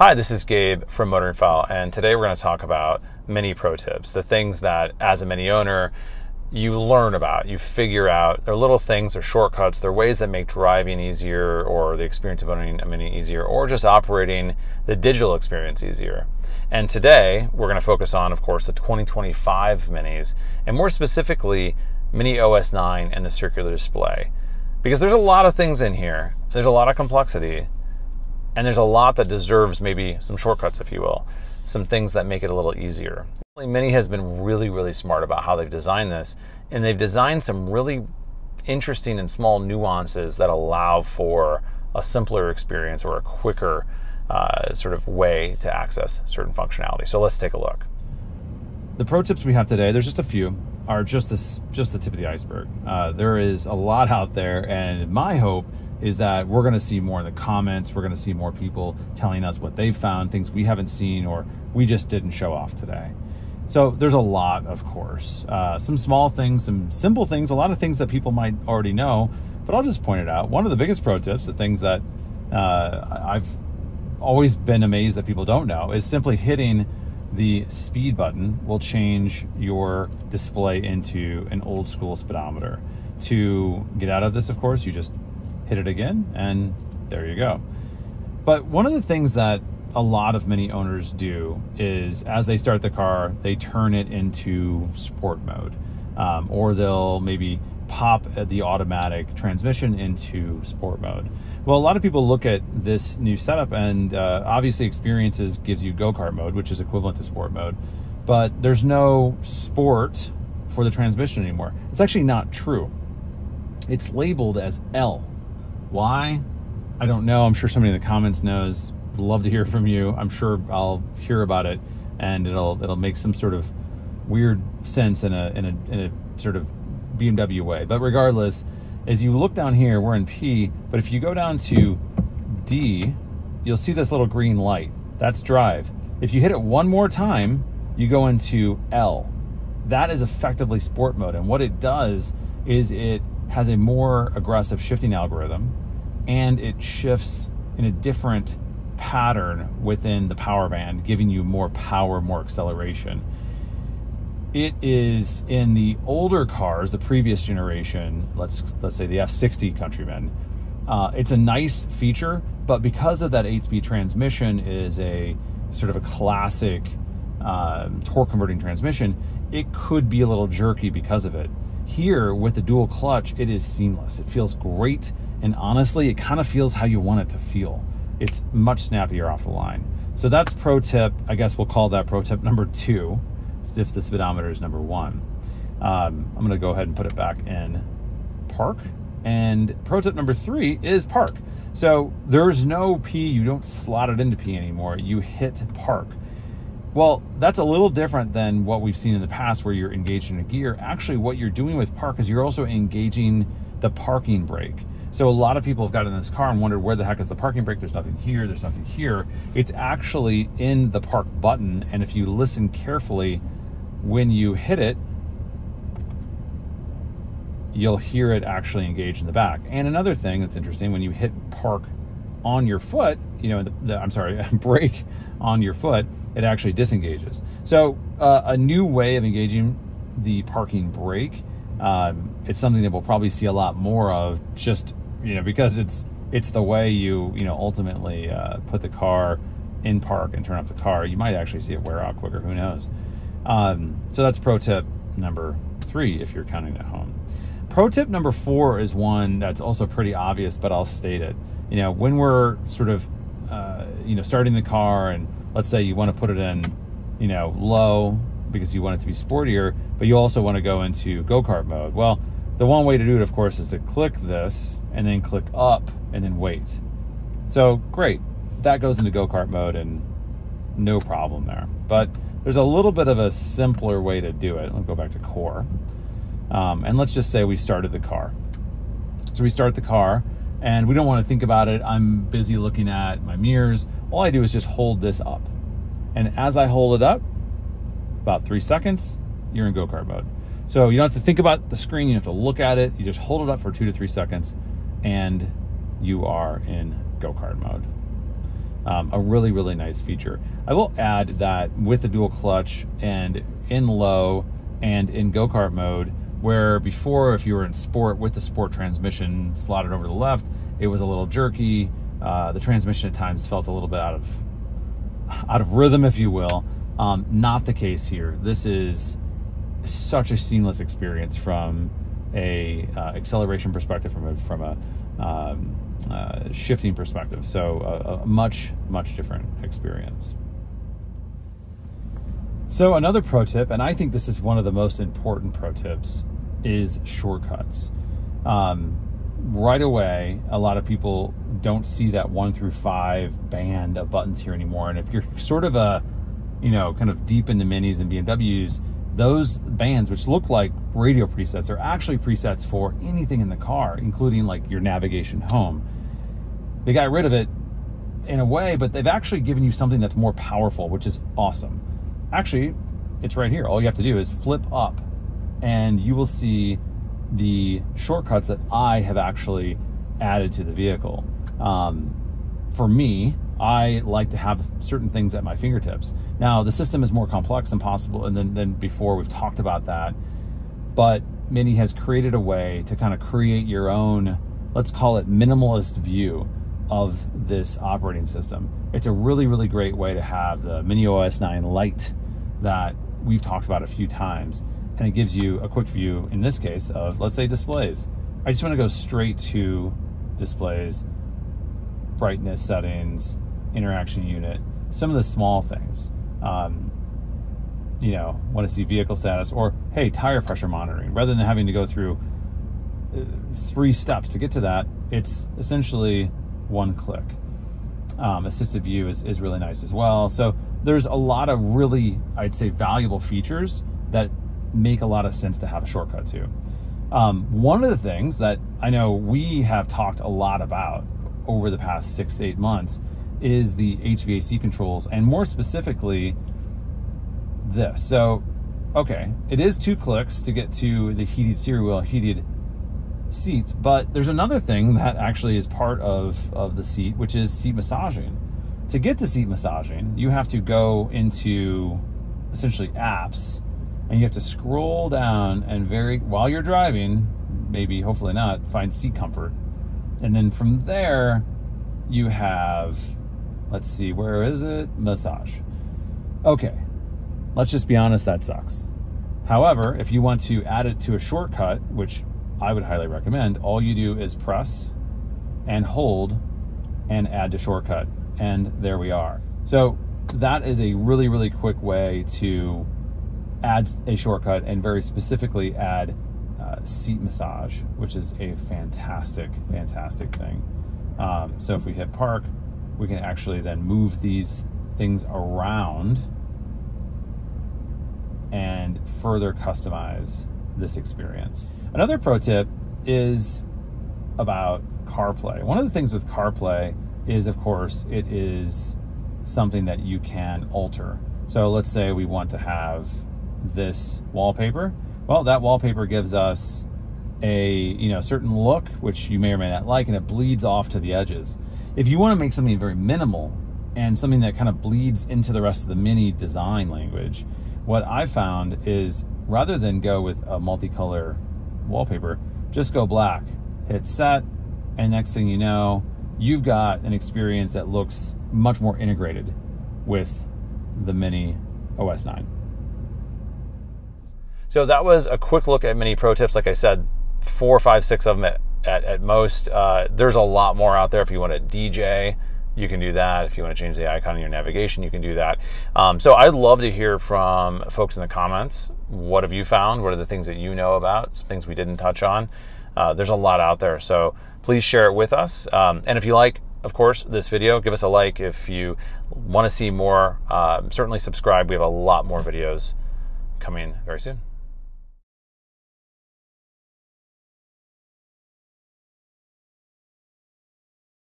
Hi, this is Gabe from MotoringFile, and today we're going to talk about Mini Pro Tips, the things that as a Mini owner you learn about, you figure out. They're little things, they're shortcuts, they're ways that make driving easier or the experience of owning a Mini easier or just operating the digital experience easier. And today we're going to focus on, of course, the 2025 Minis, and more specifically Mini OS9 and the circular display. Because there's a lot of things in here, there's a lot of complexity, and there's a lot that deserves maybe some shortcuts, if you will, some things that make it a little easier. Mini has been really smart about how they've designed this, and they've designed some really interesting and small nuances that allow for a simpler experience or a quicker sort of way to access certain functionality. So let's take a look. The pro tips we have today, there's just a few, are just the tip of the iceberg. There is a lot out there, and my hope is that we're going to see more in the comments. We're going to see more people telling us what they've found, things we haven't seen or we just didn't show off today. So there's a lot, of course. Some small things, some simple things, a lot of things that people might already know, but I'll just point it out. One of the biggest pro tips, the things that I've always been amazed that people don't know, is simply hitting the speed button will change your display into an old school speedometer. To get out of this, of course, you just hit it again, and there you go. But one of the things that a lot of Mini owners do is, as they start the car, they turn it into sport mode, or they'll maybe pop the automatic transmission into sport mode. Well, a lot of people look at this new setup, and obviously Experiences gives you go-kart mode, which is equivalent to sport mode, but there's no sport for the transmission anymore. It's actually not true. It's labeled as L. Why? I don't know. I'm sure somebody in the comments knows. Would love to hear from you. I'm sure I'll hear about it, and it'll make some sort of weird sense in a sort of BMW way. But regardless, as you look down here, we're in P, but if you go down to D, you'll see this little green light. That's drive. If you hit it one more time, you go into L. That is effectively sport mode, and what it does is it has a more aggressive shifting algorithm, and it shifts in a different pattern within the power band, giving you more power, more acceleration. It is in the older cars, the previous generation, let's say the F60 Countryman. It's a nice feature, but because of that 8-speed transmission is a sort of a classic torque converting transmission, it could be a little jerky because of it. Here, with the dual clutch, it is seamless. It feels great, and honestly, it kind of feels how you want it to feel. It's much snappier off the line. So that's pro tip. I guess we'll call that pro tip number 2, if the speedometer is number 1. I'm gonna go ahead and put it back in park. And pro tip number 3 is park. So there's no P, you don't slot it into P anymore, you hit park. Well, that's a little different than what we've seen in the past where you're engaged in a gear. Actually, what you're doing with park is you're also engaging the parking brake. So a lot of people have gotten in this car and wondered, where the heck is the parking brake? There's nothing here, there's nothing here. It's actually in the park button, and if you listen carefully, when you hit it, you'll hear it actually engage in the back. And another thing that's interesting, when you hit park on your foot, brake on your foot, it actually disengages. So a new way of engaging the parking brake, it's something that we'll probably see a lot more of, just because it's the way you ultimately put the car in park and turn off the car. You might actually see it wear out quicker, who knows. So that's pro tip number 3 if you're counting at home. Pro tip number 4 is one that's also pretty obvious, but I'll state it. When we're sort of starting the car, and let's say you want to put it in low because you want it to be sportier, but you also want to go into go-kart mode. Well, the one way to do it, of course, is to click this and then click up and then wait. So great, that goes into go-kart mode and no problem there. But there's a little bit of a simpler way to do it. Let's go back to core. And let's just say we started the car. So we start the car and we don't want to think about it. I'm busy looking at my mirrors. All I do is just hold this up. And as I hold it up, about 3 seconds, you're in go-kart mode. So you don't have to think about the screen, you don't have to look at it, you just hold it up for 2 to 3 seconds and you are in go-kart mode. a really, really nice feature. I will add that with the dual clutch and in low and in go-kart mode, where before, if you were in sport with the sport transmission slotted over to the left, it was a little jerky. The transmission at times felt a little bit out of rhythm, if you will. Not the case here. This is such a seamless experience from a acceleration perspective, from a shifting perspective. So a much different experience. So another pro tip, and I think this is one of the most important pro tips, is shortcuts. Right away, a lot of people don't see that 1 through 5 band of buttons here anymore. And if you're sort of kind of deep into Minis and BMWs, those bands, which look like radio presets, are actually presets for anything in the car, including like your navigation home. They got rid of it in a way, but they've actually given you something that's more powerful, which is awesome. Actually, it's right here. All you have to do is flip up and you will see the shortcuts that I have actually added to the vehicle. For me, I like to have certain things at my fingertips. Now, the system is more complex than possible, and than before. We've talked about that. But Mini has created a way to kind of create your own, let's call it minimalist view of this operating system. It's a really, really great way to have the Mini OS9 Lite that we've talked about a few times. And it gives you a quick view, in this case, of, let's say, displays. I just want to go straight to displays, brightness settings, interaction unit, some of the small things. Want to see vehicle status, or, hey, tire pressure monitoring. Rather than having to go through 3 steps to get to that, it's essentially 1 click. Assisted view is really nice as well. So there's a lot of really, I'd say, valuable features that make a lot of sense to have a shortcut to. One of the things that I know we have talked a lot about over the past 6 to 8 months is the HVAC controls, and more specifically this. So, okay, it is 2 clicks to get to the heated steering wheel, heated seats, but there's another thing that actually is part of the seat, which is seat massaging. To get to seat massaging, you have to go into essentially apps, and you have to scroll down and while you're driving, maybe, hopefully not, find seat comfort. And then from there, you have, let's see, where is it? Massage. Okay, let's just be honest, that sucks. However, if you want to add it to a shortcut, which I would highly recommend, all you do is press and hold and add to shortcut. And there we are. So that is a really, really quick way to add a shortcut, and very specifically add seat massage, which is a fantastic thing. So if we hit park, we can actually then move these things around and further customize this experience. Another pro tip is about CarPlay. One of the things with CarPlay is, of course, it is something that you can alter. So let's say we want to have this wallpaper. Well, that wallpaper gives us a certain look, which you may or may not like, and it bleeds off to the edges. If you want to make something very minimal and something that kind of bleeds into the rest of the Mini design language, what I found is, rather than go with a multicolor wallpaper, just go black, hit set, and next thing you know, you've got an experience that looks much more integrated with the Mini OS9. So that was a quick look at Mini pro tips. Like I said, 4, 5, 6 of them at most. There's a lot more out there. If you want to DJ, you can do that. If you want to change the icon in your navigation, you can do that. So I'd love to hear from folks in the comments. What have you found? What are the things that you know about? Some things we didn't touch on. There's a lot out there, so please share it with us. And if you like, of course, this video, give us a like. If you want to see more, certainly subscribe. We have a lot more videos coming very soon.